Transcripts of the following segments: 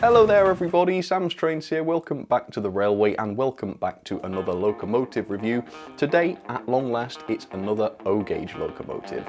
Hello there everybody, Sam's Trains here, welcome back to the railway and welcome back to another locomotive review. Today, at long last, it's another O-gauge locomotive.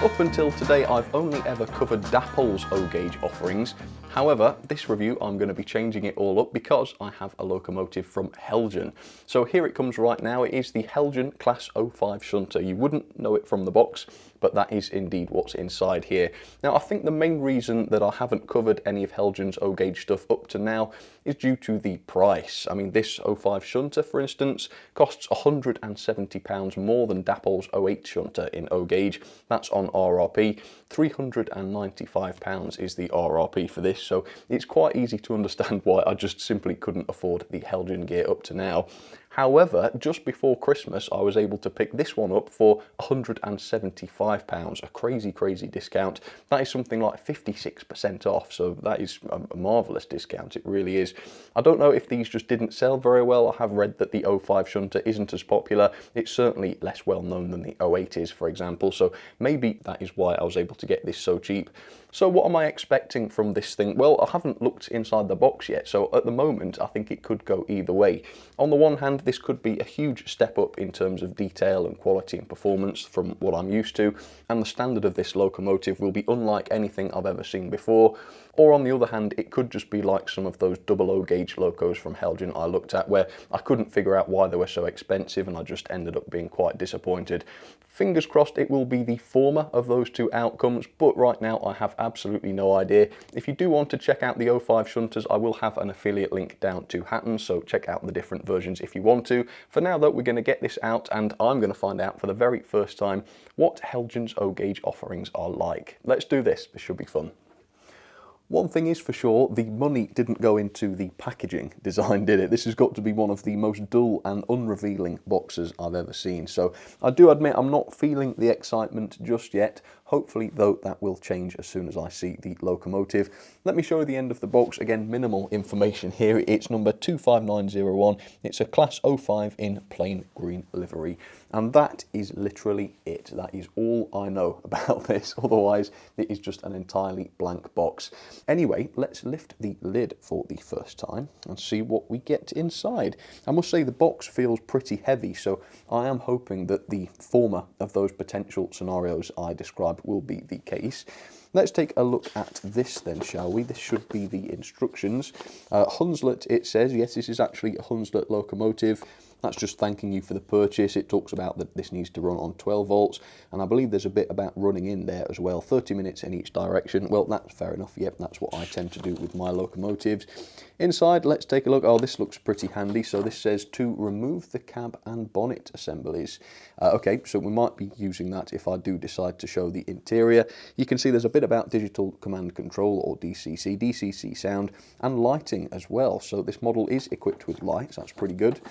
Up until today, I've only ever covered Dapple's O-gauge offerings. However, this review I'm going to be changing it all up because I have a locomotive from Heljan. So here it comes right now. It is the Heljan Class 05 Shunter. You wouldn't know it from the box, but that is indeed what's inside here. Now, I think the main reason that I haven't covered any of Heljan's O-gauge stuff up to now is due to the price. I mean, this 05 Shunter, for instance, costs £170 more than Dapple's 08 Shunter in O-gauge. That's on RRP. £395 is the RRP for this, so it's quite easy to understand why I just simply couldn't afford the Heljan gear up to now. However, just before Christmas, I was able to pick this one up for £175, a crazy discount. That is something like 56% off, so that is a marvellous discount, it really is. I don't know if these just didn't sell very well. I have read that the 05 Shunter isn't as popular. It's certainly less well known than the 08 is, for example, so maybe that is why I was able to get this so cheap. So what am I expecting from this thing? Well, I haven't looked inside the box yet, so at the moment I think it could go either way. On the one hand, this could be a huge step up in terms of detail and quality and performance from what I'm used to, and the standard of this locomotive will be unlike anything I've ever seen before. Or on the other hand, it could just be like some of those double O-gauge locos from Heljan I looked at, where I couldn't figure out why they were so expensive and I just ended up being quite disappointed. Fingers crossed it will be the former of those two outcomes, but right now I have absolutely no idea. If you do want to check out the 05 Shunters, I will have an affiliate link down to Hatton, so check out the different versions if you want to. For now though, we're going to get this out and I'm going to find out for the very first time what Heljan's O-gauge offerings are like. Let's do this, this should be fun. One thing is for sure, the money didn't go into the packaging design, did it? This has got to be one of the most dull and unrevealing boxes I've ever seen. So I do admit I'm not feeling the excitement just yet. Hopefully, though, that will change as soon as I see the locomotive. Let me show you the end of the box. Again, minimal information here. It's number 25901. It's a Class 05 in plain green livery. And that is literally it. That is all I know about this. Otherwise, it is just an entirely blank box. Anyway, let's lift the lid for the first time and see what we get inside. I must say the box feels pretty heavy, so I am hoping that the former of those potential scenarios I described will be the case. Let's take a look at this then, shall we? This should be the instructions. Hunslet, it says. Yes, this is actually a Hunslet locomotive. That's just thanking you for the purchase. It talks about that this needs to run on 12 volts, and I believe there's a bit about running in there as well. 30 minutes in each direction. Well, that's fair enough. Yep, that's what I tend to do with my locomotives. Inside, let's take a look. Oh, this looks pretty handy. So this says to remove the cab and bonnet assemblies. Okay, so we might be using that if I do decide to show the interior. You can see there's a bit about digital command control, or DCC sound, and lighting as well. So this model is equipped with lights. That's pretty good.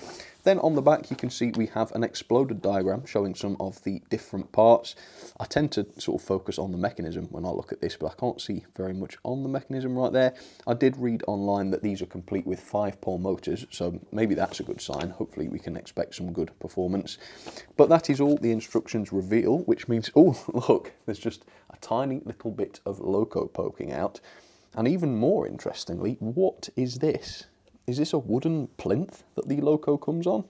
Then on the back you can see we have an exploded diagram showing some of the different parts. I tend to sort of focus on the mechanism when I look at this, but I can't see very much on the mechanism right there. I did read online that these are complete with 5-pole motors, so maybe that's a good sign. Hopefully we can expect some good performance. But that is all the instructions reveal, which means, oh look, there's just a tiny little bit of loco poking out. And even more interestingly, what is this? Is this a wooden plinth that the loco comes on?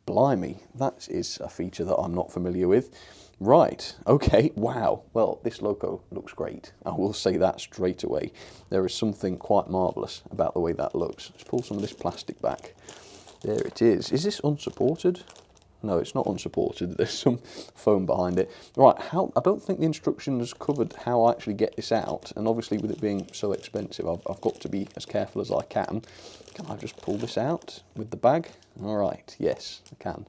Blimey, that is a feature that I'm not familiar with. Right, okay, wow. Well, this loco looks great. I will say that straight away. There is something quite marvellous about the way that looks. Let's pull some of this plastic back. There it is. Is this unsupported? No, it's not unsupported. There's some foam behind it. Right, I don't think the instructions covered how I actually get this out, and obviously with it being so expensive, I've got to be as careful as I can. Can I just pull this out with the bag? All right, yes, I can.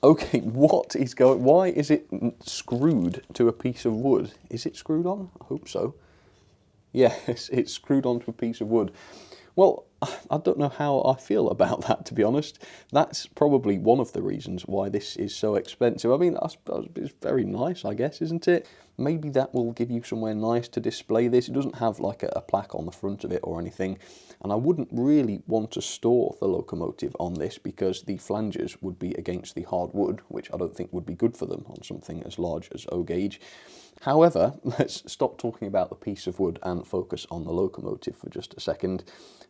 Okay, what is going... Why is it screwed to a piece of wood? Is it screwed on? I hope so. Yes, it's screwed onto a piece of wood. Well, I don't know how I feel about that, to be honest. That's probably one of the reasons why this is so expensive. I mean, I suppose it's very nice, I guess, isn't it? Maybe that will give you somewhere nice to display this. It doesn't have like a plaque on the front of it or anything. And I wouldn't really want to store the locomotive on this because the flanges would be against the hard wood, which I don't think would be good for them on something as large as O gauge. However, let's stop talking about the piece of wood and focus on the locomotive for just a second.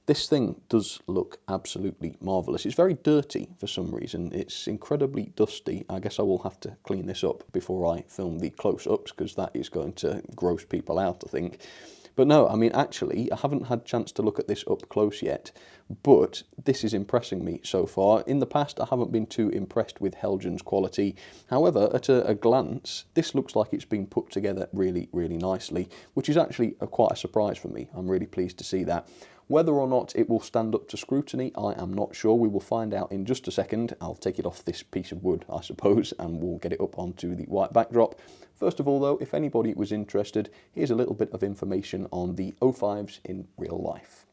This thing does look absolutely marvellous. It's very dirty for some reason. It's incredibly dusty. I guess I will have to clean this up before I film the close-ups because that is going to gross people out, I think. But no, I mean, actually, I haven't had a chance to look at this up close yet, but this is impressing me so far. In the past, I haven't been too impressed with Heljan's quality. However, at a glance, this looks like it's been put together really, really nicely, which is actually quite a surprise for me. I'm really pleased to see that. Whether or not it will stand up to scrutiny, I am not sure. We will find out in just a second. I'll take it off this piece of wood, I suppose, and we'll get it up onto the white backdrop. First of all, though, if anybody was interested, here's a little bit of information on the O5s in real life.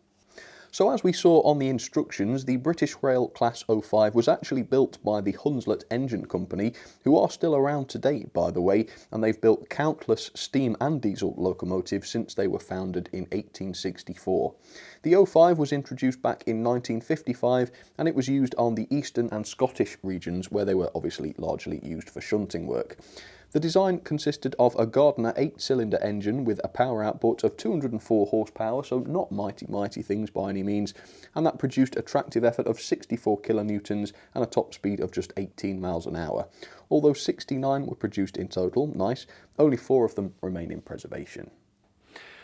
So as we saw on the instructions, the British Rail Class 05 was actually built by the Hunslet Engine Company, who are still around today, by the way, and they've built countless steam and diesel locomotives since they were founded in 1864. The 05 was introduced back in 1955, and it was used on the eastern and Scottish regions, where they were obviously largely used for shunting work. The design consisted of a Gardner 8-cylinder engine with a power output of 204 horsepower, so not mighty things by any means, and that produced a tractive effort of 64 kilonewtons and a top speed of just 18 miles an hour. Although 69 were produced in total, nice, only 4 of them remain in preservation.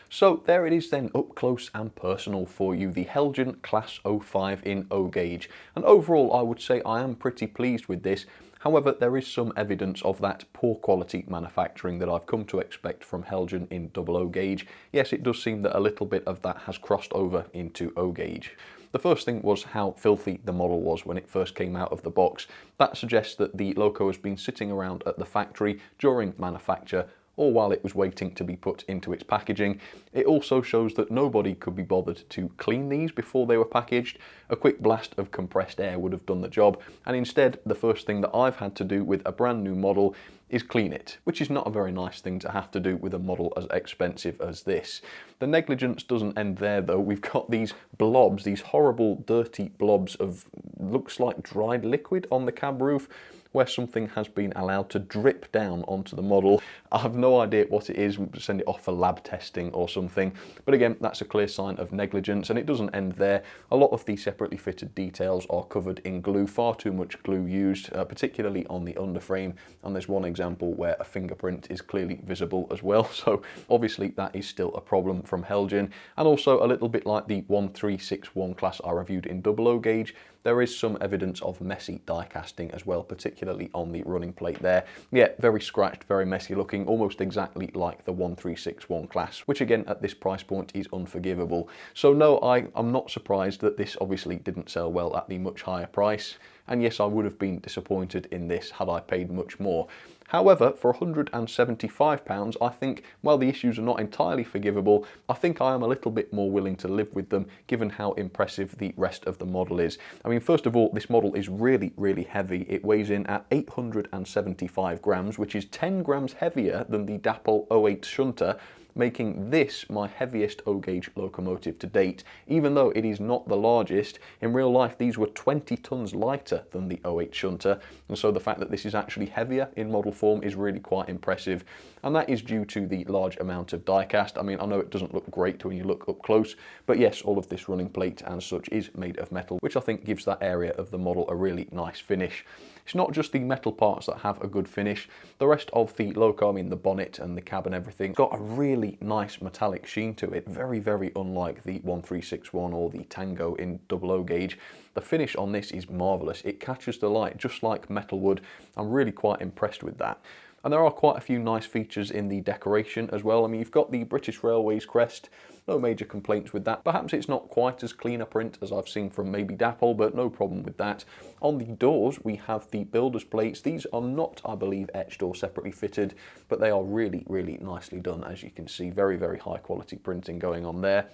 So there it is then, up close and personal for you, the Heljan Class 05 in O gauge. And overall, I would say I am pretty pleased with this. However, there is some evidence of that poor quality manufacturing that I've come to expect from Heljan in O gauge. Yes, it does seem that a little bit of that has crossed over into O gauge. The first thing was how filthy the model was when it first came out of the box. That suggests that the loco has been sitting around at the factory during manufacture or while it was waiting to be put into its packaging. It also shows that nobody could be bothered to clean these before they were packaged. A quick blast of compressed air would have done the job, and instead the first thing that I've had to do with a brand new model is clean it, which is not a very nice thing to have to do with a model as expensive as this. The negligence doesn't end there though. We've got these blobs, these horrible dirty blobs of looks like dried liquid on the cab roof, where something has been allowed to drip down onto the model. I have no idea what it is, we'll send it off for lab testing or something. But again, that's a clear sign of negligence, and it doesn't end there. A lot of the separately fitted details are covered in glue, far too much glue used, particularly on the underframe, and there's one example where a fingerprint is clearly visible as well, so obviously that is still a problem from Heljan. And also a little bit like the 1361 class I reviewed in O gauge, there is some evidence of messy die casting as well, particularly on the running plate there. Yeah, very scratched, very messy looking, almost exactly like the 1361 class, which again at this price point is unforgivable. So no, I'm not surprised that this obviously didn't sell well at the much higher price. And yes, I would have been disappointed in this had I paid much more. However, for £175, I think, while the issues are not entirely forgivable, I think I am a little bit more willing to live with them, given how impressive the rest of the model is. I mean, first of all, this model is really, really heavy. It weighs in at 875 grams, which is 10 grams heavier than the Dapol 08 Shunter, making this my heaviest O gauge locomotive to date. Even though it is not the largest, in real life these were 20 tons lighter than the 08 Shunter, and so the fact that this is actually heavier in model form is really quite impressive, and that is due to the large amount of die cast. I mean, I know it doesn't look great when you look up close, but yes, all of this running plate and such is made of metal, which I think gives that area of the model a really nice finish. It's not just the metal parts that have a good finish. The rest of the loco, I mean the bonnet and the cab and everything, got a really nice metallic sheen to it. Very, very unlike the 1361 or the Tango in O gauge. The finish on this is marvellous. It catches the light just like metal would. I'm really quite impressed with that. And there are quite a few nice features in the decoration as well. I mean, you've got the British Railways crest. No major complaints with that. Perhaps it's not quite as clean a print as I've seen from maybe Dapol, but no problem with that. On the doors, we have the builder's plates. These are not, I believe, etched or separately fitted, but they are really, really nicely done, as you can see. Very, very high quality printing going on there.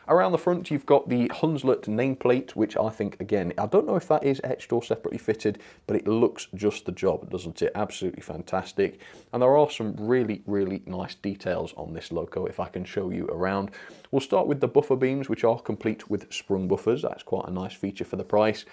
Around the front, you've got the Hunslet nameplate, which I think, again, I don't know if that is etched or separately fitted, but it looks just the job, doesn't it? Absolutely fantastic. And there are some really, really nice details on this loco, if I can show you around. We'll start with the buffer beams, which are complete with sprung buffers. That's quite a nice feature for the price.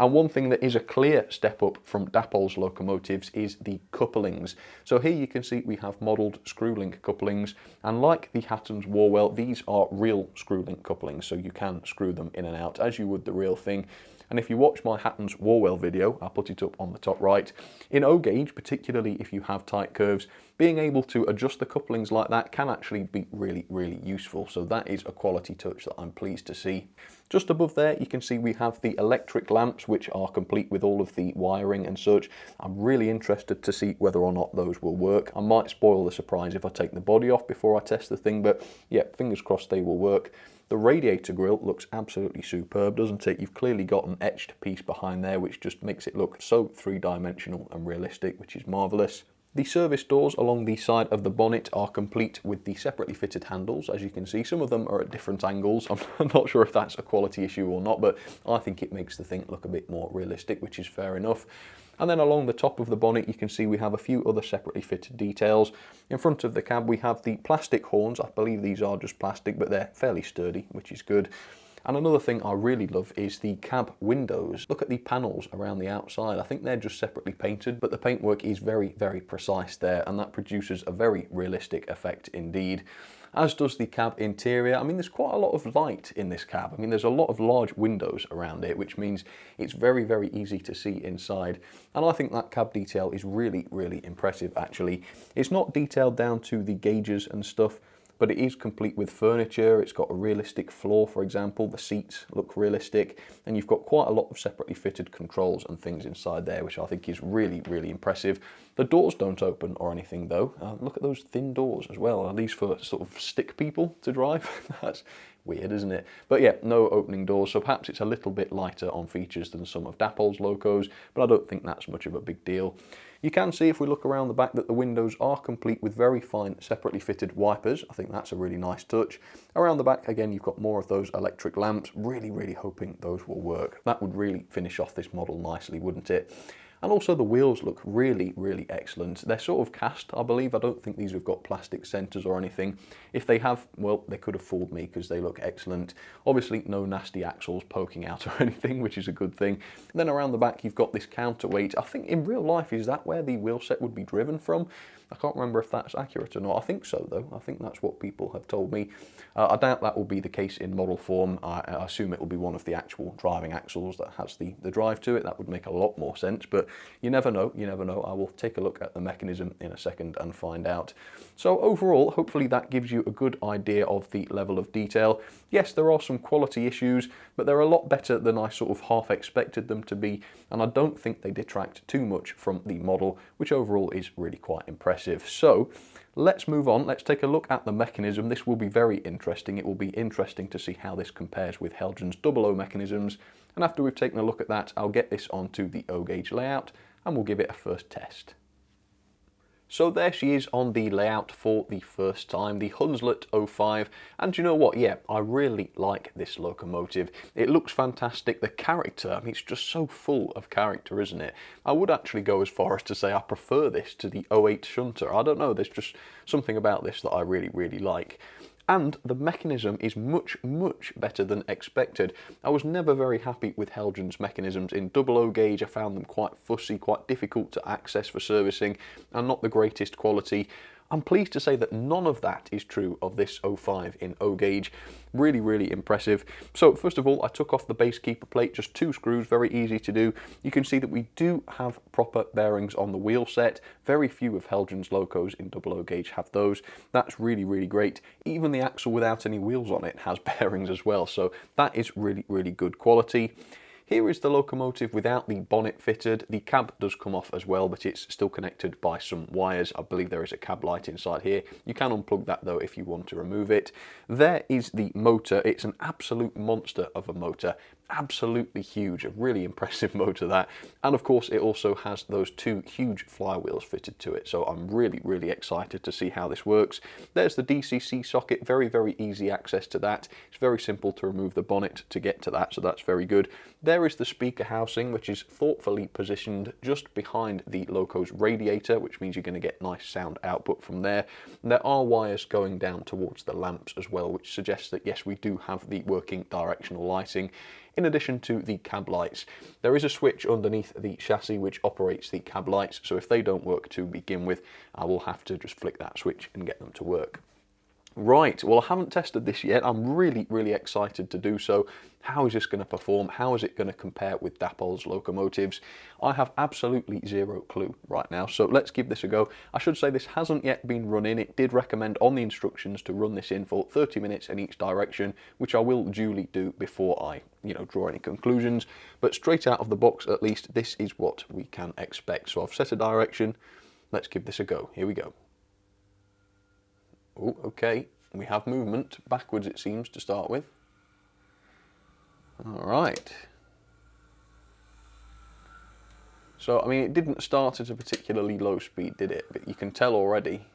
And one thing that is a clear step up from Dapol's locomotives is the couplings. So here you can see we have modelled screw-link couplings, and like the Hatton's Warwell, these are real screw-link couplings, so you can screw them in and out as you would the real thing. And if you watch my Hatton's Warwell video, I'll put it up on the top right, in O-gauge, particularly if you have tight curves, being able to adjust the couplings like that can actually be really, really useful. So that is a quality touch that I'm pleased to see. Just above there, you can see we have the electric lamps, which are complete with all of the wiring and such. I'm really interested to see whether or not those will work. I might spoil the surprise if I take the body off before I test the thing, but yeah, fingers crossed they will work. The radiator grille looks absolutely superb, doesn't it? You've clearly got an etched piece behind there, which just makes it look so three-dimensional and realistic, which is marvellous. The service doors along the side of the bonnet are complete with the separately fitted handles. As you can see, some of them are at different angles. I'm not sure if that's a quality issue or not, but I think it makes the thing look a bit more realistic, which is fair enough. And then along the top of the bonnet, you can see we have a few other separately fitted details. In front of the cab, we have the plastic horns. I believe these are just plastic, but they're fairly sturdy, which is good. And another thing I really love is the cab windows. Look at the panels around the outside. I think they're just separately painted, but the paintwork is very, very precise there, and that produces a very realistic effect indeed. As does the cab interior. I mean, there's quite a lot of light in this cab. I mean, there's a lot of large windows around it, which means it's very, very easy to see inside. And I think that cab detail is really, really impressive, actually. It's not detailed down to the gauges and stuff, but it is complete with furniture. It's got a realistic floor, for example. The seats look realistic, and you've got quite a lot of separately fitted controls and things inside there, which I think is really, really impressive. The doors don't open or anything though. Look at those thin doors as well. Are these for sort of stick people to drive? That's weird, isn't it? But yeah, no opening doors, so perhaps it's a little bit lighter on features than some of Dapol's locos, but I don't think that's much of a big deal. You can see if we look around the back that the windows are complete with very fine separately fitted wipers. I think that's a really nice touch. Around the back, again, you've got more of those electric lamps. Really, really hoping those will work. That would really finish off this model nicely, wouldn't it? And also the wheels look really, really excellent. They're sort of cast, I believe. I don't think these have got plastic centres or anything. If they have, well, they could have fooled me because they look excellent. Obviously, no nasty axles poking out or anything, which is a good thing. And then around the back, you've got this counterweight. I think in real life, is that where the wheel set would be driven from? I can't remember if that's accurate or not. I think so, though. I think that's what people have told me. I doubt that will be the case in model form. I assume it will be one of the actual driving axles that has the drive to it. That would make a lot more sense, but you never know, you never know. I will take a look at the mechanism in a second and find out. So overall, hopefully that gives you a good idea of the level of detail. Yes, there are some quality issues, but they're a lot better than I sort of half expected them to be, and I don't think they detract too much from the model, which overall is really quite impressive. So let's move on. Let's take a look at the mechanism. This will be very interesting. It will be interesting to see how this compares with Heljan's 00 mechanisms. And after we've taken a look at that, I'll get this onto the O-gauge layout and we'll give it a first test. So there she is on the layout for the first time, the Hunslet 05, and you know what, yeah, I really like this locomotive. It looks fantastic, the character, I mean, it's just so full of character, isn't it? I would actually go as far as to say I prefer this to the 08 Shunter. I don't know, there's just something about this that I really, really like. And the mechanism is much, much better than expected. I was never very happy with Heljan's mechanisms in 00 gauge. I found them quite fussy, quite difficult to access for servicing, and not the greatest quality. I'm pleased to say that none of that is true of this 05 in O-gauge. Really, really impressive. So first of all, I took off the base keeper plate, just 2 screws, very easy to do. You can see that we do have proper bearings on the wheel set. Very few of Heljan's locos in 00 gauge have those. That's really, really great. Even the axle without any wheels on it has bearings as well. So that is really, really good quality. Here is the locomotive without the bonnet fitted. The cab does come off as well, but it's still connected by some wires. I believe there is a cab light inside here. You can unplug that though if you want to remove it. There is the motor. It's an absolute monster of a motor. absolutely huge, a really impressive motor that. And of course it also has those two huge flywheels fitted to it, so I'm really excited to see how this works. There's the DCC socket, very easy access to that. It's very simple to remove the bonnet to get to that, so that's very good. There is the speaker housing, which is thoughtfully positioned just behind the loco's radiator, which means you're going to get nice sound output from there. And there are wires going down towards the lamps as well, which suggests that yes, we do have the working directional lighting, in addition to the cab lights. There is a switch underneath the chassis which operates the cab lights, so if they don't work to begin with, I will have to just flick that switch and get them to work. Right, well I haven't tested this yet. I'm really excited to do so. How is this going to perform? How is it going to compare with Dapol's locomotives? I have absolutely zero clue right now, so let's give this a go. I should say this hasn't yet been run in. It did recommend on the instructions to run this in for 30 minutes in each direction, which I will duly do before I, draw any conclusions. But straight out of the box, at least, this is what we can expect. So I've set a direction. Let's give this a go. Here we go. Oh, okay, we have movement backwards, it seems, to start with. All right. So, I mean, it didn't start at a particularly low speed, did it? But you can tell already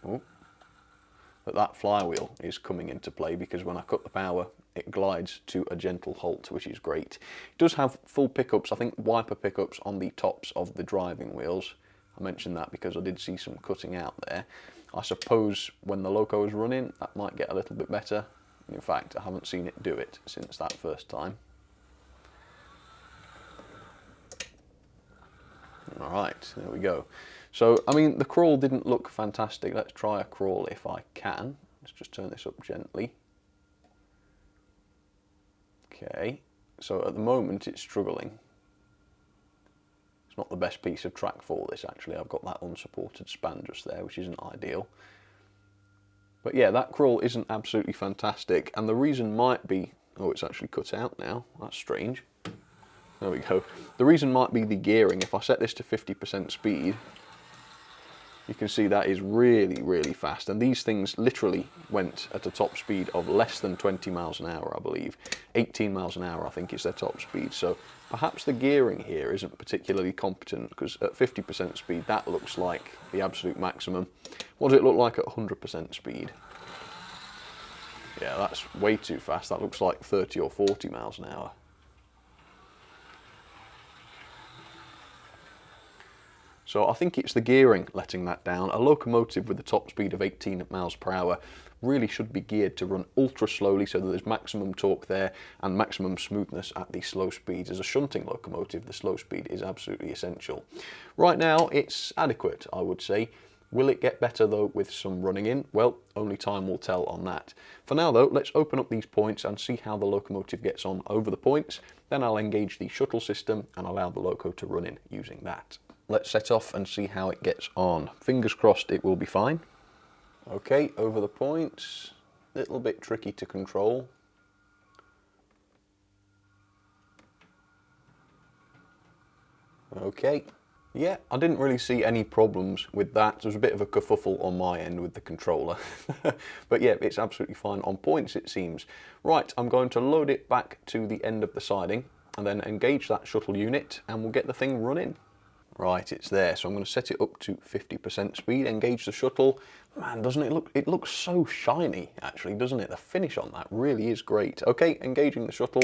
that that flywheel is coming into play, because when I cut the power, it glides to a gentle halt, which is great. It does have full pickups, I think wiper pickups on the tops of the driving wheels. I mentioned that because I did see some cutting out there. I suppose when the loco is running, that might get a little bit better. In fact, I haven't seen it do it since that first time. All right, there we go. So, I mean, the crawl didn't look fantastic. Let's try a crawl if I can. Let's just turn this up gently. Okay, so at the moment it's struggling. Not the best piece of track for this, actually. I've got that unsupported span just there, which isn't ideal. But yeah, that crawl isn't absolutely fantastic, and the reason might be... Oh, it's actually cut out now. That's strange. There we go. The reason might be the gearing. If I set this to 50% speed, you can see that is really fast, and these things literally went at a top speed of less than 20 miles an hour, I believe. 18 miles an hour, I think, is their top speed. So perhaps the gearing here isn't particularly competent, because at 50% speed that looks like the absolute maximum. What does it look like at 100% speed? Yeah, that's way too fast. That looks like 30 or 40 miles an hour. So I think it's the gearing letting that down. A locomotive with a top speed of 18 miles per hour really should be geared to run ultra slowly, so that there's maximum torque there and maximum smoothness at the slow speeds. As a shunting locomotive, the slow speed is absolutely essential. Right now it's adequate, I would say. Will it get better though with some running in? Well, only time will tell on that. For now though, let's open up these points and see how the locomotive gets on over the points. Then I'll engage the shuttle system and allow the loco to run in using that. Let's set off and see how it gets on. Fingers crossed it will be fine. Okay, over the points. A little bit tricky to control. Okay. Yeah, I didn't really see any problems with that. There was a bit of a kerfuffle on my end with the controller. But yeah, it's absolutely fine on points, it seems. Right, I'm going to load it back to the end of the siding and then engage that shuttle unit and we'll get the thing running. Right, it's there, so I'm going to set it up to 50% speed, engage the shuttle. Man, doesn't it look, it looks so shiny, actually, doesn't it? The finish on that really is great. Okay, engaging the shuttle.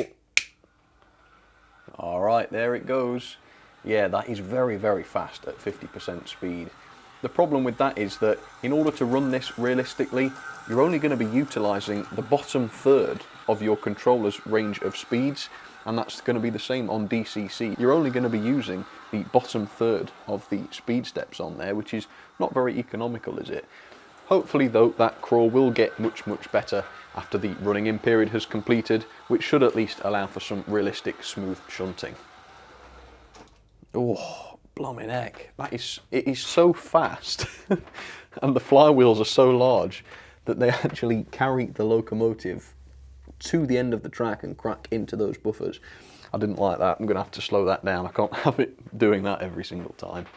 All right, there it goes. Yeah, that is very fast at 50% speed. The problem with that is that in order to run this realistically, you're only going to be utilising the bottom third of your controller's range of speeds, and that's going to be the same on DCC. You're only going to be using the bottom third of the speed steps on there, which is not very economical, is it? Hopefully though, that crawl will get much better after the running in period has completed, which should at least allow for some realistic smooth shunting. Oh, blooming heck. It is so fast and the flywheels are so large that they actually carry the locomotive to the end of the track and crack into those buffers. I didn't like that. I'm going to have to slow that down. I can't have it doing that every single time.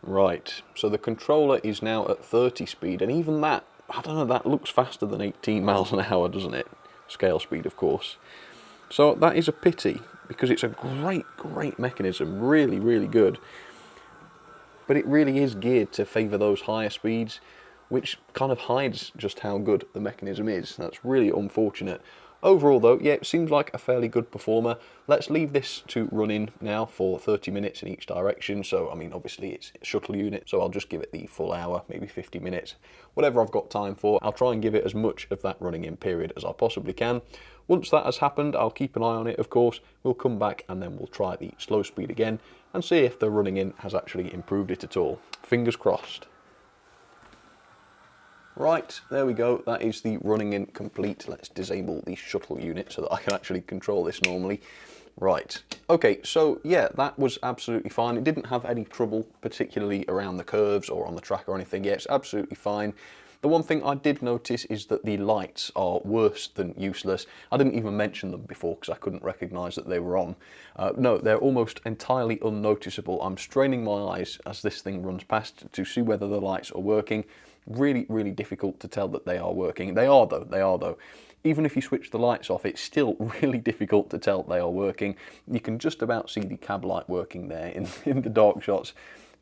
Right, so the controller is now at 30 speed, and even that, I don't know, that looks faster than 18 miles an hour, doesn't it? Scale speed, of course. So that is a pity, because it's a great mechanism, really good. But it really is geared to favour those higher speeds, which kind of hides just how good the mechanism is. That's really unfortunate. Overall though, yeah, it seems like a fairly good performer. Let's leave this to run in now for 30 minutes in each direction. So, I mean, obviously it's a shuttle unit, so I'll just give it the full hour, maybe 50 minutes, whatever I've got time for. I'll try and give it as much of that running in period as I possibly can. Once that has happened, I'll keep an eye on it, of course. We'll come back and then we'll try the slow speed again and see if the running in has actually improved it at all. Fingers crossed. Right, there we go, that is the running in complete. Let's disable the shuttle unit so that I can actually control this normally. Right, okay, so yeah, that was absolutely fine. It didn't have any trouble, particularly around the curves or on the track or anything. Yeah, it's absolutely fine. The one thing I did notice is that the lights are worse than useless. I didn't even mention them before because I couldn't recognise that they were on. No, they're almost entirely unnoticeable. I'm straining my eyes as this thing runs past to see whether the lights are working. Really difficult to tell that they are working. They are though. Even if you switch the lights off, it's still really difficult to tell they are working. You can just about see the cab light working there in the dark shots.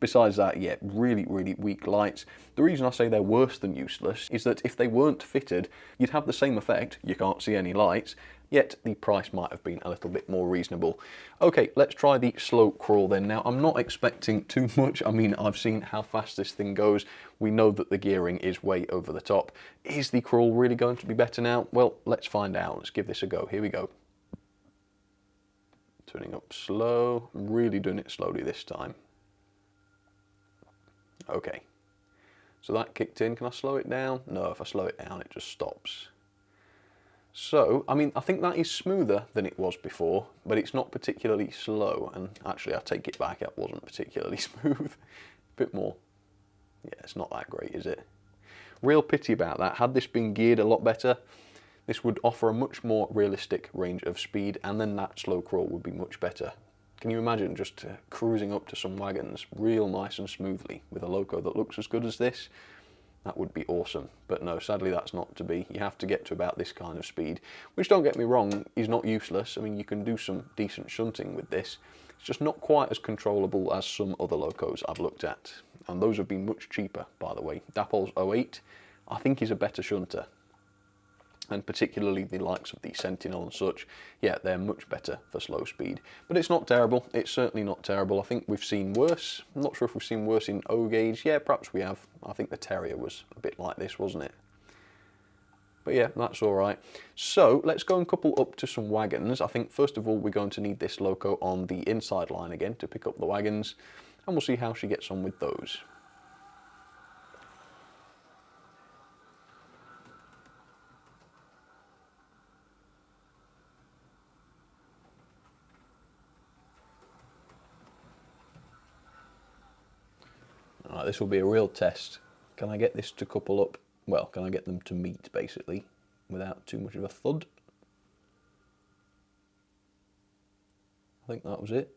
Besides that, yeah, really weak lights. The reason I say they're worse than useless is that if they weren't fitted, you'd have the same effect. You can't see any lights, yet the price might have been a little bit more reasonable. Okay, let's try the slow crawl then. Now, I'm not expecting too much. I mean, I've seen how fast this thing goes. We know that the gearing is way over the top. Is the crawl really going to be better now? Well, let's find out. Let's give this a go. Here we go. Turning up slow. I'm really doing it slowly this time. Okay, so that kicked in. Can I slow it down? No, if I slow it down, it just stops. So, I mean, I think that is smoother than it was before, but it's not particularly slow. And actually, I take it back, it wasn't particularly smooth. A bit more. Yeah, it's not that great, is it? Real pity about that. Had this been geared a lot better, this would offer a much more realistic range of speed, and then that slow crawl would be much better. Can you imagine just cruising up to some wagons real nice and smoothly with a loco that looks as good as this? That would be awesome. But no, sadly that's not to be. You have to get to about this kind of speed, which, don't get me wrong, is not useless. I mean, you can do some decent shunting with this. It's just not quite as controllable as some other locos I've looked at. And those have been much cheaper, by the way. Dapol's 08, I think, is a better shunter. And particularly the likes of the Sentinel and such, yeah, they're much better for slow speed. But it's not terrible, it's certainly not terrible. I think we've seen worse. I'm not sure if we've seen worse in O gauge. Yeah, perhaps we have. I think the Terrier was a bit like this, wasn't it? But yeah, that's all right. So let's go and couple up to some wagons. I think first of all, we're going to need this loco on the inside line again to pick up the wagons, and we'll see how she gets on with those. Alright, this will be a real test. Can I get this to couple up? Well, can I get them to meet, basically, without too much of a thud? I think that was it.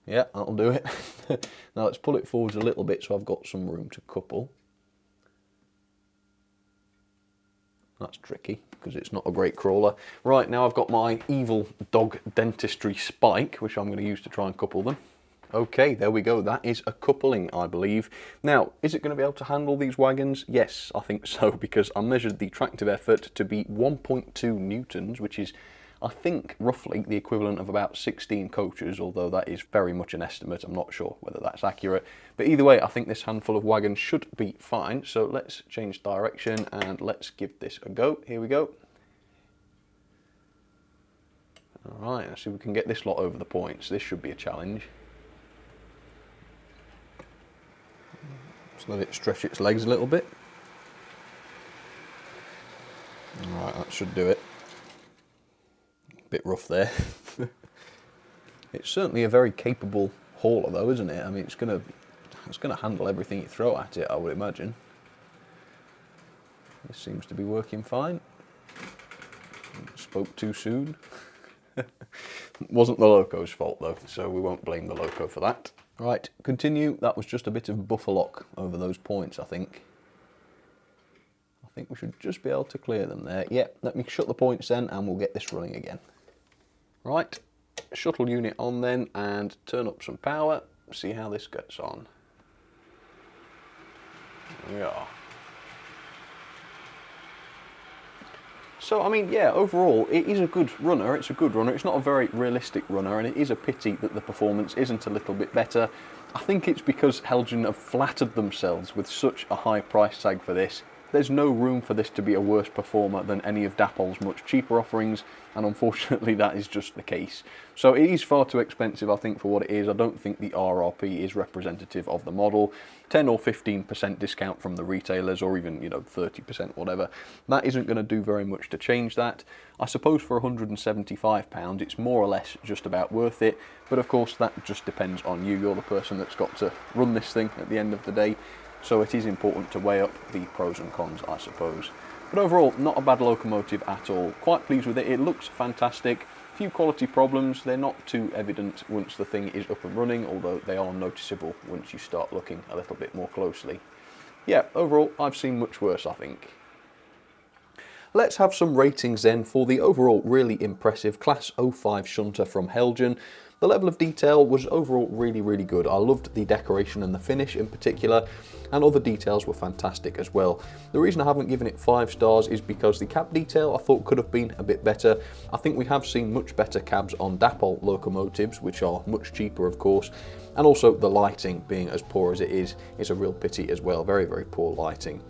Yeah, that'll do it. Now let's pull it forwards a little bit so I've got some room to couple. That's tricky, because it's not a great crawler. Right, now I've got my evil dog dentistry spike, which I'm going to use to try and couple them. Okay, there we go. That is a coupling, I believe. Now, is it going to be able to handle these wagons? Yes, I think so, because I measured the tractive effort to be 1.2 newtons, which is, I think, roughly the equivalent of about 16 coaches, although that is very much an estimate. I'm not sure whether that's accurate. But either way, I think this handful of wagons should be fine. So let's change direction and let's give this a go. Here we go. All right, let's see if we can get this lot over the points. This should be a challenge. Just let it stretch its legs a little bit. Alright, that should do it. Bit rough there. It's certainly a very capable hauler though, isn't it? I mean, it's gonna handle everything you throw at it, I would imagine. This seems to be working fine. Spoke too soon. Wasn't the loco's fault though, so we won't blame the loco for that. Right, continue. That was just a bit of buffer lock over those points, I think. I think we should just be able to clear them there. Yep, let me shut the points then and we'll get this running again. Right, shuttle unit on then, and turn up some power, see how this gets on. There we are. So, I mean, yeah, overall, it is a good runner. It's a good runner. It's not a very realistic runner, and it is a pity that the performance isn't a little bit better. I think it's because Heljan have flattered themselves with such a high price tag for this. There's no room for this to be a worse performer than any of Dapple's much cheaper offerings, and unfortunately that is just the case. So it is far too expensive, I think, for what it is. I don't think the RRP is representative of the model. 10 or 15% discount from the retailers, or even, you know, 30%, whatever. That isn't going to do very much to change that. I suppose for £175, it's more or less just about worth it, but of course that just depends on you. You're the person that's got to run this thing at the end of the day. So it is important to weigh up the pros and cons, I suppose. But overall, not a bad locomotive at all. Quite pleased with it. It looks fantastic. Few quality problems. They're not too evident once the thing is up and running, although they are noticeable once you start looking a little bit more closely. Yeah, overall, I've seen much worse, I think. Let's have some ratings then for the overall really impressive Class 05 Shunter from Heljan. The level of detail was overall really good. I loved the decoration and the finish in particular, and other details were fantastic as well. The reason I haven't given it 5 stars is because the cab detail I thought could have been a bit better. I think we have seen much better cabs on Dapple locomotives, which are much cheaper of course, and also the lighting being as poor as it is a real pity as well. Very poor lighting.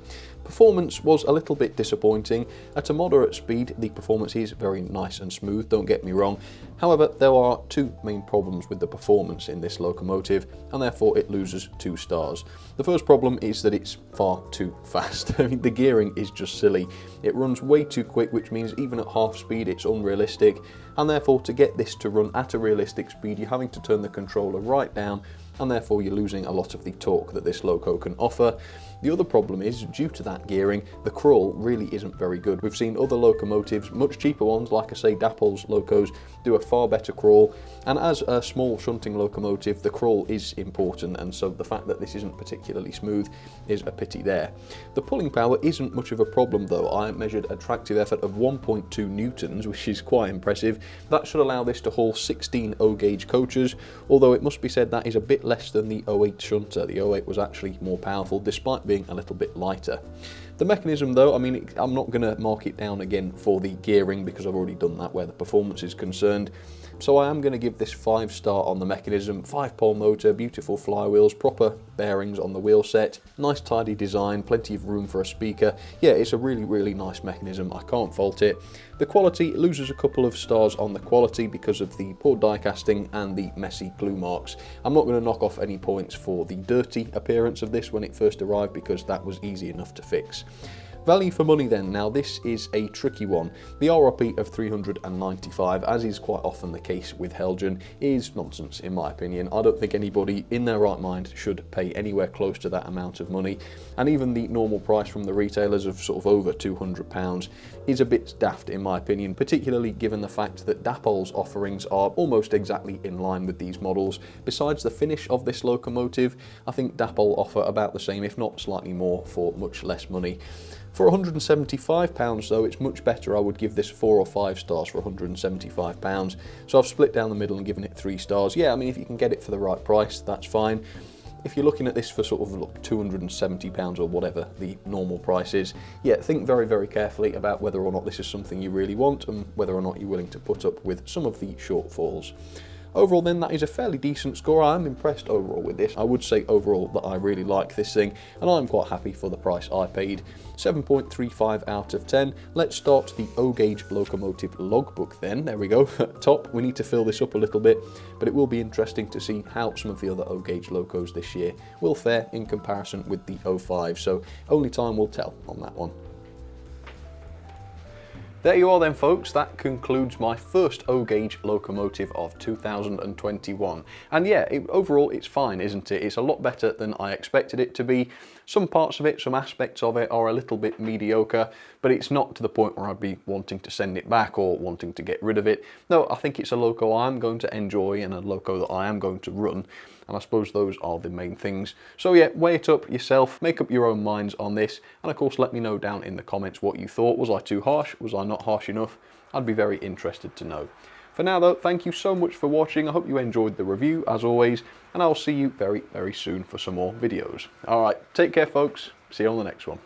Performance was a little bit disappointing. At a moderate speed, the performance is very nice and smooth, don't get me wrong. However, there are 2 main problems with the performance in this locomotive, and therefore it loses 2 stars. The first problem is that it's far too fast. I mean, the gearing is just silly. It runs way too quick, which means even at half speed it's unrealistic, and therefore to get this to run at a realistic speed, you're having to turn the controller right down, and therefore you're losing a lot of the torque that this loco can offer. The other problem is, due to that gearing, the crawl really isn't very good. We've seen other locomotives, much cheaper ones, like I say, Dapple's locos, do a far better crawl, and as a small shunting locomotive, the crawl is important, and so the fact that this isn't particularly smooth is a pity there. The pulling power isn't much of a problem though. I measured a tractive effort of 1.2 newtons, which is quite impressive. That should allow this to haul 16 O-gauge coaches, although it must be said that is a bit less than the 08 Shunter. The 08 was actually more powerful, despite being a little bit lighter. The mechanism though, I mean, I'm not going to mark it down again for the gearing because I've already done that where the performance is concerned. So I am going to give this 5 star on the mechanism. 5-pole motor, beautiful flywheels, proper bearings on the wheel set, nice tidy design, plenty of room for a speaker. Yeah, it's a really nice mechanism. I can't fault it. The quality loses a couple of stars on the quality because of the poor die casting and the messy glue marks. I'm not going to knock off any points for the dirty appearance of this when it first arrived because that was easy enough to fix. Value for money then. Now this is a tricky one. The RRP of 395, as is quite often the case with Heljan, is nonsense in my opinion. I don't think anybody in their right mind should pay anywhere close to that amount of money, and even the normal price from the retailers of sort of over £200 is a bit daft in my opinion, particularly given the fact that Dapple's offerings are almost exactly in line with these models. Besides the finish of this locomotive, I think Dapple offer about the same, if not slightly more, for much less money. For £175 though, it's much better. I would give this 4 or 5 stars for £175. So I've split down the middle and given it 3 stars. Yeah, I mean, if you can get it for the right price, that's fine. If you're looking at this for sort of look, £270 or whatever the normal price is, yeah, think very carefully about whether or not this is something you really want and whether or not you're willing to put up with some of the shortfalls. Overall then, that is a fairly decent score. I am impressed overall with this. I would say overall that I really like this thing, and I'm quite happy for the price I paid. 7.35 out of 10. Let's start the O-gauge locomotive logbook then. There we go. At top, we need to fill this up a little bit, but it will be interesting to see how some of the other O-gauge locos this year will fare in comparison with the 05, so only time will tell on that one. There you are then folks, that concludes my first O-gauge locomotive of 2021. And yeah, overall it's fine, isn't it? It's a lot better than I expected it to be. Some parts of it, some aspects of it are a little bit mediocre, but it's not to the point where I'd be wanting to send it back or wanting to get rid of it. No, I think it's a loco I'm going to enjoy and a loco that I am going to run. And I suppose those are the main things. So yeah, weigh it up yourself, make up your own minds on this, and of course let me know down in the comments what you thought. Was I too harsh? Was I not harsh enough? I'd be very interested to know. For now though, thank you so much for watching. I hope you enjoyed the review as always, and I'll see you very, very soon for some more videos. Alright, take care folks. See you on the next one.